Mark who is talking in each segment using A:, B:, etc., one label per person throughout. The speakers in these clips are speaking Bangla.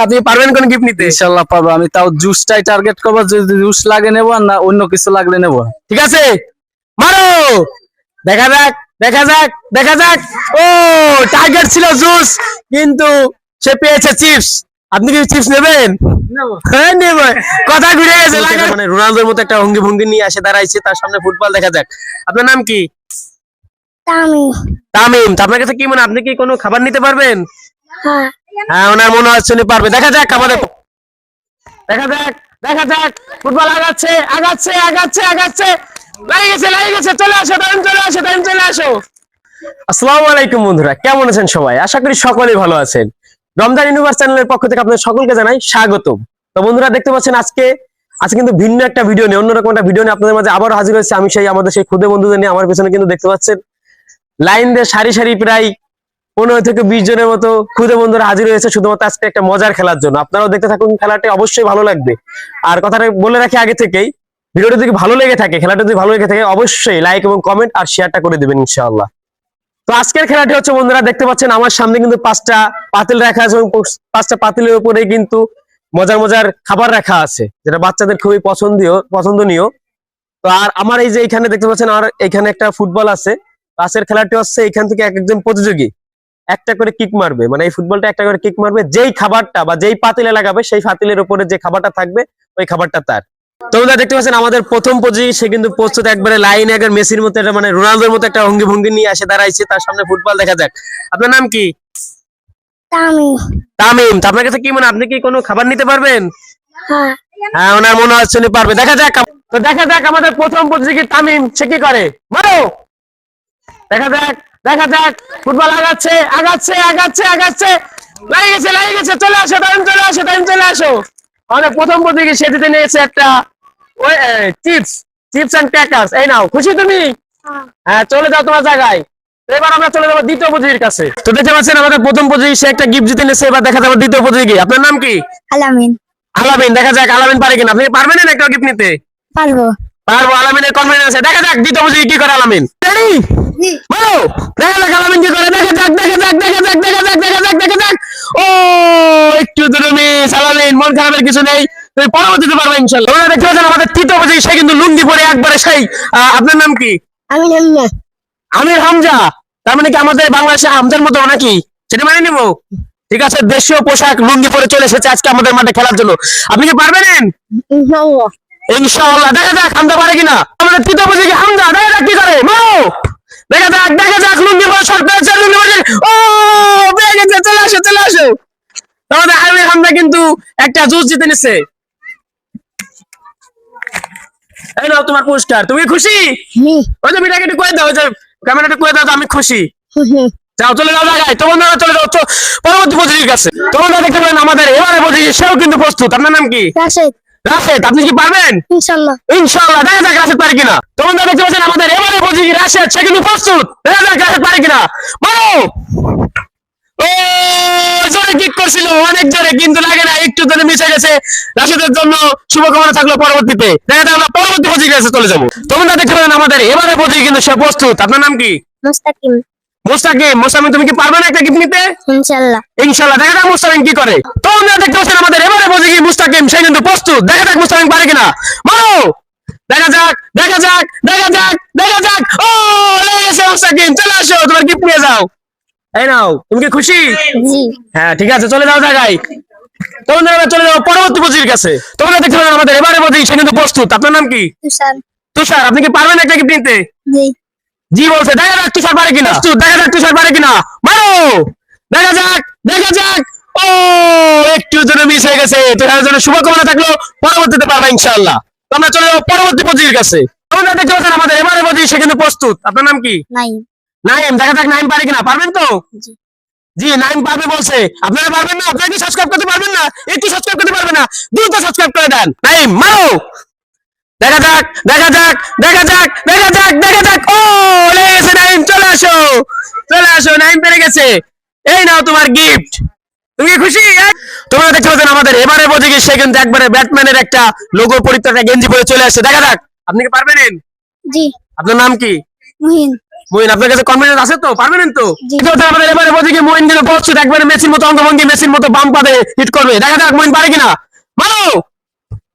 A: আপনি পারবেন কোন গিফট নিতে?
B: ইনশাআল্লাহ পারবো। আমি তাও জুসটাই টার্গেট করবো, যদি জুস লাগে নেবো, আর না অন্য কিছু লাগলে নেবো।
A: ঠিক আছে, মারো, দেখা যাক দেখা যাক দেখা যাক। ও টার্গেট ছিল জুস, কিন্তু সে পেয়েছে চিপস। আপনি কি চিপস নেবেন? হ্যাঁ নেব। কথা ঘুরে গেছে, মানে রোনালদোর মতো একটা অঙ্গি ভঙ্গি নিয়ে আসে দাঁড়াইছে, তার সামনে ফুটবল দেখা যাক। আপনার নাম কি?
C: তামিম।
A: তামিম। আপনার কাছে কি মনে, আপনি কি কোনো খাবার নিতে পারবেন?
C: হ্যাঁ।
A: হ্যাঁ, ওনার মনে হচ্ছে উনি পারবে। দেখা যাক আমাদের, দেখা যাক দেখা যাক। ফুটবল আগাচ্ছে আগাচ্ছে আগাচ্ছে আগাচ্ছে, লাগে গেছে। চলে আসো টাইম, চলে আসো টাইম, চলে আসো। আসসালামু আলাইকুম বন্ধুরা, কেমন আছেন সবাই? আশা করি সকলেই ভালো আছেন। রমজান ইউনিভার্স চ্যানেলের পক্ষ থেকে আপনাদের সকলকে জানাই স্বাগতম। তো বন্ধুরা দেখতে পাচ্ছেন আজকে কিন্তু ভিন্ন একটা ভিডিও নিয়ে, অন্যরকম একটা ভিডিও নিয়ে আপনাদের মাঝে আবার হাজির হয়েছে। আমি আমাদের সেই খুদে বন্ধুদের নিয়ে। আমার পেছনে কিন্তু দেখতে পাচ্ছেন লাইন দিয়ে সারি সারি প্রায় 15 থেকে 20 জনের মতো খুদে বন্ধুরা হাজির হয়েছে শুধুমাত্র আজকে একটা মজার খেলার জন্য। আপনারাও দেখতে থাকুন, খেলাটি অবশ্যই ভালো লাগবে। আর কথাটা বলে রাখি আগে থেকেই, ভিডিওটা যদি ভালো লেগে থাকে, খেলাটা যদি ভালো লেগে থাকে, অবশ্যই লাইক এবং কমেন্ট আর শেয়ারটা করে দিবেন ইনশাআল্লাহ। তো আজকের খেলাটি হচ্ছে বন্ধুরা, দেখতে পাচ্ছেন আমার সামনে কিন্তু 5টা পাতিল রাখা আছে এবং 5টা পাতিলের উপরে কিন্তু মজার মজার খাবার রাখা আছে, যেটা বাচ্চাদের খুবই পছন্দনীয়। তো আর আমার এই যে এখানে দেখতে পাচ্ছেন, আর এখানে একটা ফুটবল আছে। আজকের খেলাটি হচ্ছে এখান থেকে একজন প্রতিযোগী একটা করে কিক মারবে, মানে এই ফুটবলটা একটা করে কিক মারবে, যেই খাবারটা বা যেই পাতিলে লাগাবে সেই পাতিলের উপরে যে খাবারটা থাকবে ওই খাবারটা তার। তোমরা দেখতে পাচ্ছেন আমাদের প্রথম প্রতিযোগী, সে কিন্তু প্রস্তুত, একবারে লাইন একবার মেসির মতো, এটা মানে রোনালদোর মতো একটা অঙ্গি ভঙ্গি নিয়ে আসে দাঁড়াইছে, তার সামনে ফুটবল দেখা যাক। আপনার নাম কি?
C: তামিম।
A: তামিম। আপনার কাছে কি মনে, আপনি কি কোনো খাবার নিতে পারবেন?
C: হ্যাঁ।
A: হ্যাঁ, ওনার মনে হচ্ছে উনি পারবে। দেখা যাক। তো দেখা যাক আমাদের প্রথম প্রতিযোগী তামিম, সে কি করে। মারো, দেখা যাক দেখা যাক। ফুটবল আগাচ্ছে আগাচ্ছে আগাচ্ছে আগাচ্ছে, লাগে গেছে। চলে আসো টাইম, চলে আসো টাইম, চলে আসো। আমাদের প্রথম প্রতিযোগী সে দিতে নিয়েছে একটা চিপস এন্ড ক্র্যাকারস। এই নাও, খুশি তুমি? হ্যাঁ, চলে যাও তোমার জায়গায়। এবার আমরা চলে যাবো দ্বিতীয় প্রতিযোগীর কাছে। তো দেখতে পাচ্ছেন আমাদের প্রথম প্রতিযোগী সে একটা গিফট জিতে নিয়েছে। এবার দেখা যাবে দ্বিতীয় প্রতিযোগী। আপনার নাম কি?
C: আলামিন।
A: আলামিন। দেখা যাক আলামিন পারে কিনা। আপনি পারবেন না একটা গিফট নিতে?
C: পারবো।
A: পারবো, আলামিনের কনফিডেন্স আছে। দেখা যাক দ্বিতীয় প্রতিযোগী কি করে। আলামিন রেডি? বলো, দেখা যাক আলামিন কি করে। দেখা যাক দেখা যাক দেখা যাক দেখা যাক দেখা যাক দেখা যাক। ও একটু দূরে মিস। আলামিন, মন খারাপের কিছু নেই, তুমি পরবর্তীতে পারবে ইনশাআল্লাহ। তোমরা দেখতে পাচ্ছেন আমাদের তৃতীয় প্রতিযোগী, সে কিন্তু লুঙ্গি পরে একবারে সেই। আপনার নাম কি?
C: আমি হামজা।
A: আমির হামজা। তার মানে কি আমাদের বাংলাদেশে হামজার মতো নাকি? সেটা মানে নিবো। ঠিক আছে, দেশীয় পোশাক লুঙ্গি পরে চলে এসেছে আজকে আমাদের মাঠে খেলার জন্য। আপনি কি পারবেন?
C: ইনশাআল্লাহ।
A: ইনশাআল্লাহ। দেখা যাক হামজা পারে কিনা। আমাদের তৃতীয় প্রতিযোগী হামজা, দেখা যাক কি করে। মারো, দেখা যাক লুঙ্গি পরে শট পেয়েছে, লুঙ্গি পরে। ও পেয়ে গেছে, চলে আসো চলে আসো। আমাদের আমির হামজা কিন্তু একটা জুস জিতে নিছে। এই নাও তোমার পুরস্কার। তুমি খুশি? ওই যে মিটাকে একটু কয়ে দাও, ওই যে ক্যামেরাটা কয়ে দাও, আমি খুশি। যাও, চলে যাও জায়গায়। তোমরা চলে যাও পরবর্তী প্রতিযোগীর কাছে। তোমরা দেখতে পারেন আমাদের এবারে প্রতিযোগী, সেও কিন্তু প্রস্তুত। আপনার নাম কি?
C: রাশেদ।
A: রাশেদ। আপনি কি পারবেন?
C: ইনশাআল্লাহ।
A: ইনশাআল্লাহ। দেখা যাক রাশেদ পারে কিনা। তোমরা দেখতে পাচ্ছেন আমাদের এবারে প্রতিযোগী রাশেদ, সে কিন্তু প্রস্তুত। দেখা যাক রাশেদ পারে কিনা। মারো, ও জোরে কিক করছিল, অনেক জোরে, কিন্তু লাগে না, একটু জোরে মিশে গেছে। রাশেদের জন্য শুভকামনা থাকলো পরবর্তীতে। দেখা যাক আমরা পরবর্তী প্রতিযোগীর কাছে চলে যাবো। তোমরা দেখতে পারেন আমাদের এবারে প্রতিযোগী কিন্তু সে প্রস্তুত। আপনার নাম কি?
C: মুস্তাকিম।
A: মুস্তাকিম, তুমি কি পারবে না একটা গিফট নিতে?
C: ইনশাআল্লাহ।
A: ইনশাআল্লাহ। দেখা যাক মুস্তাকিম কি করে। তোমরা দেখতে পাচ্ছেন আমাদের এবারে প্রতিযোগী মুস্তাকিম, সে কিন্তু প্রস্তুত। দেখা যাক মুস্তাকিম পারে কিনা। মারো, দেখা যাক দেখা যাক দেখা যাক দেখা যাক। ও লেগে গেছে মুস্তাকিম, চলে আসো, তোমার গিফট নিয়ে যাও। এই নাও, তুমি কি খুশি?
C: জি।
A: হ্যাঁ, ঠিক আছে, চলে যাও জায়গায়। তোমরা চলে যাও পরবর্তী প্রতিযোগীর কাছে। তোমরা দেখতে পাচ্ছেন আমাদের এবারে প্রতিযোগী, সে কিন্তু প্রস্তুত। আপনার নাম কি?
C: তুষার।
A: তুষার। আপনি কি পারবেন একটা গিফট নিতে?
C: জি।
A: জি বলছে। দেখা যাক তুষার পারে কিনা। দেখা যাক তুষার পারে কিনা। মারো, দেখা যাক দেখা যাক। ও একটু জন্য মিস হয়ে গেছে। তুষারের জন্য শুভকামনা থাকলো, পরবর্তীতে পারবে ইনশাআল্লাহ। তোমরা চলে যাও পরবর্তী প্রতিযোগীর কাছে। তোমরা দেখতে পাচ্ছেন আমাদের এবারে প্রতিযোগী, সে কিন্তু প্রস্তুত। আপনার নাম কি?
C: নাইম।
A: নাইম। দেখা যাক নাইম পারে কিনা। পারবেন তো?
C: জি।
A: জি, নাইম পারবে বলছে। আপনারা পারবেন না? আপনারা কি সাবস্ক্রাইব করতে পারবেন না? একটু সাবস্ক্রাইব করতে পারবেন না? দ্রুত সাবস্ক্রাইব করে দেন। নাইম, মারো, দেখা যাক দেখা যাক দেখা যাক দেখা যাক দেখা যাক। ও লেগে গেছে নাইম, চলে আসো চলে আসো, নাইম পেরে গেছে। এই নাও তোমার গিফট। তুমি কি খুশি? তোমরা দেখতে পাচ্ছেন আমাদের এবারে প্রতিযোগী, সে কিন্তু একবারে ব্যাটম্যানের একটা লোগো পরিচিত একটা গেঞ্জি পরে চলে আসছে। দেখা যাক আপনি কি পারবেন?
C: জি।
A: আপনার নাম কি?
C: মুহিন।
A: মুইন আপনার কাছে কনফিডেন্স আছে তো? পারবেন তো?
C: জি।
A: তো আমাদের এবারে বলছি কি মুইন কিন্তু প্রস্তুত, একবারে মেসির মতো অঙ্গভঙ্গি, মেসির মতো বাম পাতে হিট করবে। দেখা যাক মুইন পারে কিনা। মারো,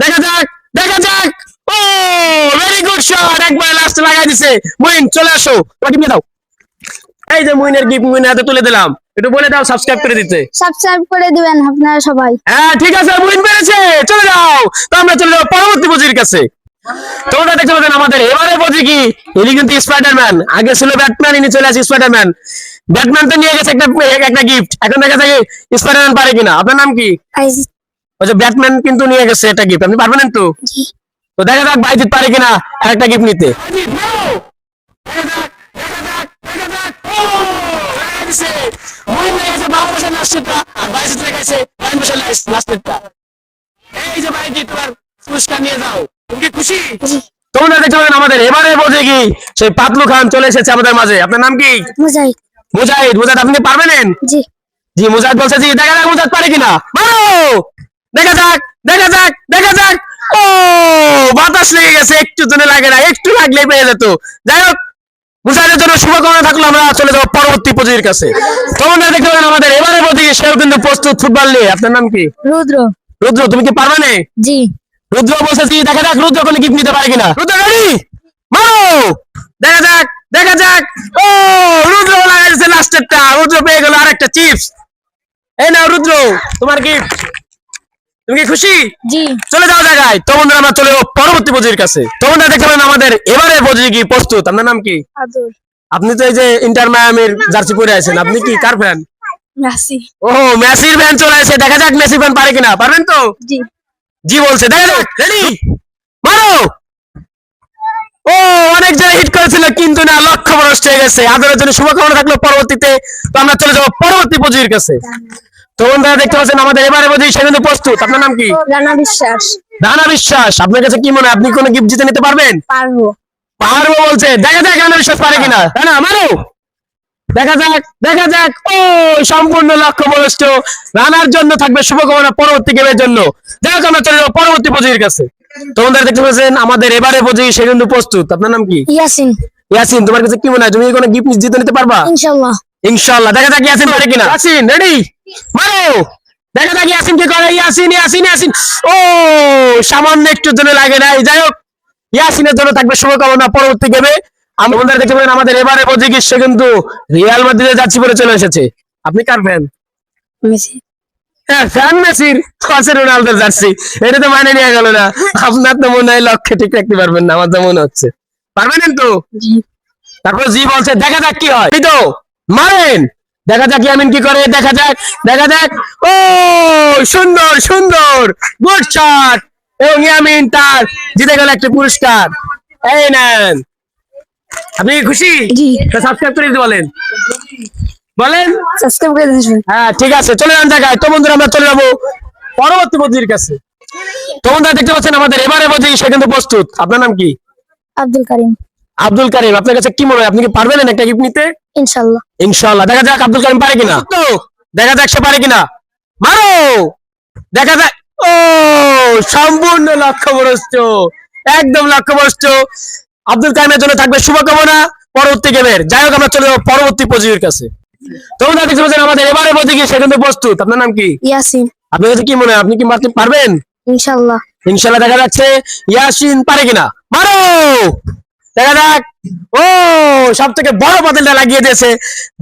A: দেখা যাক, দেখা যাক। ও ভেরি গুড শট, একবার লাস্ট লাগাই দিছে। মুইন চলে আসো, ওকে নিয়ে দাও। এই যে মুইনের গিফট মুইনের হাতে তুলে দিলাম, একটু বলে দাও সাবস্ক্রাইব করে দিতে।
C: সাবস্ক্রাইব করে দিবেন আপনারা সবাই।
A: হ্যাঁ ঠিক আছে, মুইন পেরেছে, চলে যাও। তো আমরা চলে যাবো পরবর্তী পজির কাছে। তোমরা দেখতে পাচ্ছেন আমাদের এবারে পজি কি, ইনি কিন্তু স্পাইডারম্যান, আগে ছিল ব্যাটম্যান, ইনি চলে আসে স্পাইডারম্যান। ব্যাটম্যান তো নিয়ে গেছে একটা গিফট, এখন দেখা যায় স্পাইডারম্যান পারে কিনা। আপনার নাম কি? ওই যে ব্যাটম্যান কিন্তু নিয়ে গেছে একটা গিফট, আপনি পারবেন তো?
C: জি।
A: তো দেখা যাক বাইজিৎ পারে কিনা একটা গিফট নিতে। এই যে বাইজিৎ তোমার পুরস্কার নিয়ে যাও, তুমি কি খুশি? তোমরা দেখতে পাবেন আমাদের এবারে বোঝে কি সেই পাতলু খান চলে এসেছে আমাদের মাঝে। আপনার নাম কি?
C: মুজাহিদ।
A: মুজাহিদ। মুজাহিদ আপনি পারবেন?
C: জি।
A: জি মুজাহিদ বলছে জি। দেখা যাক মুজাহিদ পারে কিনা। মারো, দেখা যাক, দেখা যাক, দেখা যাক। ও বাতাস লেগে গেছে, একটু জন্য লাগে না, একটু লাগলেই পেয়ে যেত। যাই হোক, মুজাহিদের জন্য শুভকামনা থাকলো। আমরা চলে যাবো পরবর্তী পজির কাছে। তোমরা দেখতে পাবেন আমাদের এবারে পজি সেও কিন্তু প্রস্তুত ফুটবল নিয়ে। আপনার নাম কি?
C: রুদ্র।
A: রুদ্র, তুমি কি পারবে না?
C: জি।
A: রুদ্র বলছে জি। দেখা যাক রুদ্র কোনো গিফট নিতে পারে কিনা। রুদ্র রেডি, মারো, দেখা যাক, দেখা যাক। ও রুদ্র লাগাইছে লাস্টেরটা, রুদ্র পেয়ে গেল আরেকটা চিপস। এই নাও রুদ্র, তোমার গিফট। তুমি কি খুশি?
C: জি।
A: চলে যাও জায়গায়। তো বন্ধুরা আমরা চলে যাবো পরবর্তী পজির কাছে। তোমরা দেখতে পাবেন আমাদের এবারে পজি কি প্রস্তুত। আপনার নাম কি?
C: আদর।
A: আপনি তো এই যে ইন্টার মায়ামির জার্সি পরে আছেন, আপনি কি কার ফ্যান?
C: মেসি।
A: ও মেসির ফ্যান চলে আসে। দেখা যাক মেসি ফ্যান পারে কিনা। পারবেন তো?
C: জি।
A: জি বলছে। দেখা যাক, রেডি, মারো। ও অনেক জায়গায় হিট করেছিল কিন্তু না, লক্ষ্যভ্রষ্ট হয়ে গেছে। আদরের জন্য শুভকামনা থাকলো পরবর্তীতে। তো আমরা চলে যাবো পরবর্তী পজির কাছে। তো বন্ধুরা দেখতে পাচ্ছেন আমাদের এবারে পজি সে কিন্তু প্রস্তুত। আপনার নাম কি?
C: রানা বিশ্বাস।
A: রানা বিশ্বাস। আপনার কাছে কি মনে হয়, আপনি কোনো গিফট জিতে নিতে পারবেন?
C: পারবো।
A: পারবো বলছে। দেখা যাক রানা বিশ্বাস পারে কিনা। রানা মারো, দেখা যাক, দেখা যাক। ও সম্পূর্ণ লক্ষ্যভ্রষ্ট। রানার জন্য থাকবে শুভকামনা পরবর্তী গেমের জন্য। যাই হোক, আমরা চলে যাবো পরবর্তী পজির কাছে। তোমরা দেখতে পাচ্ছেন আমাদের এবারে পজি সে কিন্তু প্রস্তুত। আপনার নাম কি?
C: ইয়াসিন।
A: ইয়াসিন, তোমার কাছে কি মনে হয়, তুমি কি কোনো গিফট জিতে নিতে পারবা?
C: ইনশাআল্লাহ।
A: ইনশাআল্লাহ। দেখা যাক ইয়াসিন পারে কিনা। ইয়াসিন রেডি, মারো, দেখা যাক ইয়াসিন কি করে। ইয়াসিন, ইয়াসিন, ইয়াসিন। ও সামান্য একটু জন্য লাগে নাই। যাই হোক, ইয়াসিনের জন্য থাকবে শুভকামনা পরবর্তী গেমে। আমাদের দেখতে পাবেন আমাদের এবারে পজিকি সে কিন্তু রিয়াল মাদ্রিদে যাচ্ছি পরে চলে এসেছে। আপনি কার ফ্যান?
C: মেসি।
A: হ্যাঁ ফ্যান মেসির, আছে রোনালদোর জার্সি। এটা তো মানে নিয়ে গেল না। আপনার তো মনে হয় লক্ষ্যে ঠিক রাখতে পারবেন না, আমার তো মনে হচ্ছে। পারবেন তো?
C: জি।
A: তারপর জি বলছে। দেখা যাক কি হয়। এই তো মারেন, দেখা যাক ইয়ামিন কি করে। দেখা যাক, দেখা যাক। ও সুন্দর, সুন্দর, গুড শট। এবং ইয়ামিন তার জিতে গেল একটি পুরস্কার। এই নেন। আপনি কি খুশি?
C: জি।
A: সাবস্ক্রাইব করে দিতে বলেন, বলেন।
C: সাবস্ক্রাইব করে দিন।
A: হ্যাঁ ঠিক আছে, চলে যান জায়গায়। তো বন্ধুরা আমরা চলে যাবো পরবর্তী পজির কাছে। তো বন্ধুরা দেখতে পাচ্ছেন আমাদের এবারে পজি সে কিন্তু প্রস্তুত। আপনার নাম কি?
C: আব্দুল কারিম।
A: আব্দুল কারিম। আপনার কাছে কি মনে হয়, আপনি কি পারবেন একটা গিফট নিতে?
C: ইনশাআল্লাহ।
A: ইনশাআল্লাহ। দেখা যাক আব্দুল কারিম পারে কিনা। তো দেখা যাক সে পারে কিনা। মারো, দেখা যাক। ও সম্পূর্ণ লক্ষ্যভ্রষ্ট, একদম লক্ষ্যভ্রষ্ট। আব্দুল কারিমের জন্য থাকবে শুভকামনা পরবর্তী গেমের। যাই হোক, আমরা চলে যাবো পরবর্তী পজির কাছে। তোমরা দেখতে পাচ্ছেন আমাদের এবারে পজি কি সে কিন্তু প্রস্তুত। আপনার নাম কি?
C: ইয়াসিন।
A: আপনার কাছে কি মনে হয়, আপনি কি মারতে পারবেন?
C: ইনশাআল্লাহ।
A: ইনশাআল্লাহ। দেখা যাচ্ছে ইয়াসিন পারে কিনা। মারো, দেখা যাক। ও সব থেকে বড় পাতিলটা লাগিয়ে দিয়েছে,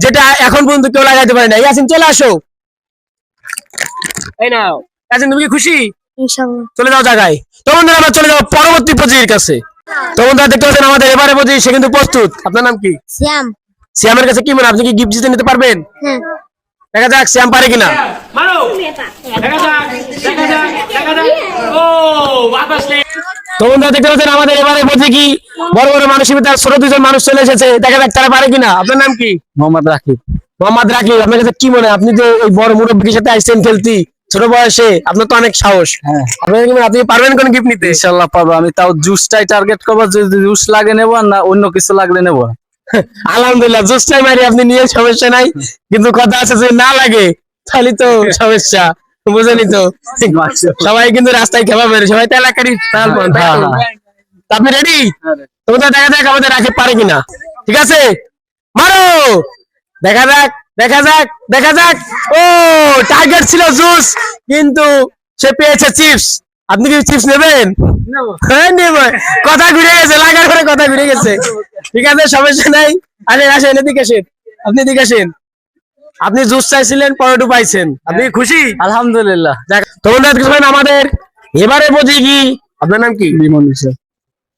A: যেটা এখন পর্যন্ত কেউ লাগাইতে পারে না। ইয়াসিন চলে আসো। এই নাও ইয়াসিন, তুমি কি খুশি?
C: ইনশাআল্লাহ।
A: চলে যাও জায়গায়। তো বন্ধুরা আমরা চলে যাবো পরবর্তী পজির কাছে। তো বন্ধুরা দেখতে পাচ্ছেন আমাদের এবারে পজি সে কিন্তু প্রস্তুত। আপনার নাম কি?
C: শ্যাম।
A: শ্যামের কাছে কি মনে হয়, আপনি কি গিফট জিতে নিতে পারবেন?
C: হ্যাঁ।
A: দেখা যাক শ্যাম পারে কিনা। মারো, দেখা যাক, দেখা যাক, দেখা যাক। ও বাতাস নেই। তো বন্ধুরা দেখতে পাচ্ছেন আমাদের এবারে পজি কি বড় বড় মানুষের ভিতরে ছোট দুজন মানুষ চলে এসেছে। দেখা যাক তারা পারে কিনা। আপনার নাম কি?
B: মোহাম্মদ রাকিব।
A: মোহাম্মদ রাকিব। আপনার কাছে কি মনে হয়, আপনি যে ওই বড় মুরব্বীর সাথে আসছেন খেলতি ছোট বয়সে, আপনার তো অনেক সাহস।
B: হ্যাঁ
A: আপনার কি মনে হয়, আপনি পারবেন কোন গিফট নিতে?
B: ইনশাল্লাহ পারবো। আমি তাও জুসটাই টার্গেট করবো, যদি জুস লাগে নেবো, আর না অন্য কিছু লাগলে নেবো না।
A: আলহামদুলিল্লাহ, জুসটাই মারি আপনি নিয়ে সমস্যা নাই, কিন্তু কথা আছে যদি না লাগে তাহলে তো সমস্যা, বুঝেনি তো। সবাই কিন্তু রাস্তায় খেপা বেরো, সবাই তো এলাকারই তালপন, তাই তো?
B: হ্যাঁ।
A: তা আপনি রেডি? তোমরা দেখা যাক আমাদের রাকিব পারে কিনা। ঠিক আছে, মারো। দেখা যাক দেখা যাক দেখা যাক। ও টার্গেট ছিল জুস, কিন্তু সে পেয়েছে চিপস। আপনি কি চিপস নেবেন? হ্যাঁ নেব। কথা ঘুরে গেছে, লাগার পরে কথা ঘুরে গেছে। ঠিক আছে, সমস্যা নাই। আসেন আসেন, এদিকে আসেন, আপনি এদিকে আসেন। আপনি জুস চাইছিলেন, পরোটা পাইছেন, আপনি কি খুশি?
B: আলহামদুলিল্লাহ।
A: যাক, তো বন্ধুরা আজকে শোনেন আমাদের এবারে বুঝি কি, আপনার নাম কি?
B: লিমন মিশা।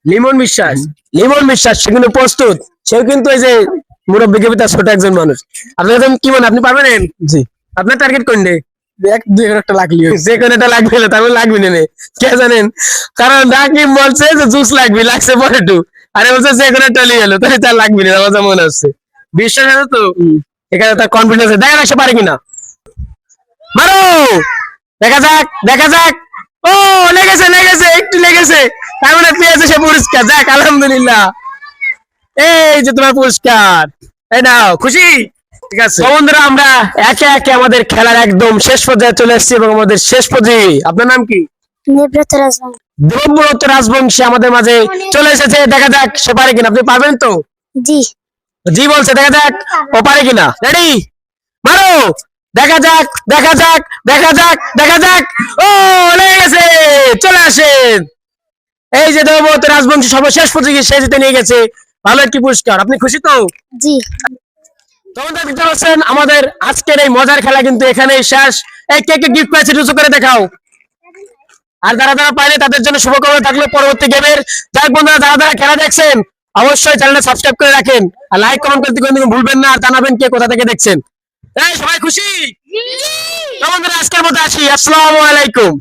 A: লিমন বিশ্বাস। লিমন বিশ্বাস সে কিন্তু প্রস্তুত, সেও কিন্তু এই যে মুরব্বী পিতা ছোট একজন মানুষ। আপনার কাছে কি মনে হয়, আপনি পারবেন?
B: জি।
A: আপনার টার্গেট কোনটা?
B: এক দুই একটা লাগলি
A: যে কোনটা লাগবে না, তার মানে লাগবে না। কে জানেন? কারণ রাকিব বলছে যে জুস লাগবে, লাগছে পরেটু, আরে বলছে যে কোনটা লিয়ে এলো, তাহলে তার লাগবে না। আমার যা মনে হচ্ছে, বিশ্বাস আছে তো, এখানে তার কনফিডেন্স আছে। দেখা যাক সে পারে কিনা। মারো। দেখা যাক দেখা যাক। ও লেগেছে লেগেছে, একটু লেগেছে, তার মানে পেয়েছে সে পুরস্কার। যাক আলহামদুলিল্লাহ, এই যে তোমার পুরস্কার, এই নাও। খুশি? ঠিক আছে তো বন্ধুরা, আমরা একে একে আমাদের খেলার একদম শেষ পর্যায়ে চলে এসেছি, এবং আমাদের শেষ পর্যায়ে, আপনার নাম কি?
C: নিব্রত রাজবংশ।
A: দেবব্রত রাজবংশী আমাদের মাঝে চলে এসেছে। দেখা যাক সে পারে কিনা। আপনি পারবেন তো?
C: জি।
A: জি বলছে, দেখা যাক ও পারে কিনা। রেডি, মারো। দেখা যাক দেখা যাক দেখা যাক দেখা যাক। ও লেগে গেছে, চলে আসেন। এই যে দেবব্রত রাজবংশী সর্বশেষ পর্যায়ে সে জিতে নিয়ে গেছে ভালো একটি পুরস্কার। আপনি খুশি তো?
C: জি।
A: তোমরা দেখতে পাচ্ছেন আমাদের আজকের এই মজার খেলা কিন্তু এখানেই শেষ। এই কে কে গিফট পাইছে উঁচু করে দেখাও। আর যারা যারা পায়নি তাদের জন্য শুভকামনা থাকলে পরবর্তী গেমের। যাক বন্ধুরা, যারা যারা খেলা দেখছেন অবশ্যই চ্যানেলটা সাবস্ক্রাইব করে রাখেন, আর লাইক কমেন্ট করতে কিন্তু ভুলবেন না, আর জানাবেন কে কোথা থেকে দেখছেন। এই সবাই খুশি? তো বন্ধুরা আজকের মতো আসি, আসসালামু আলাইকুম।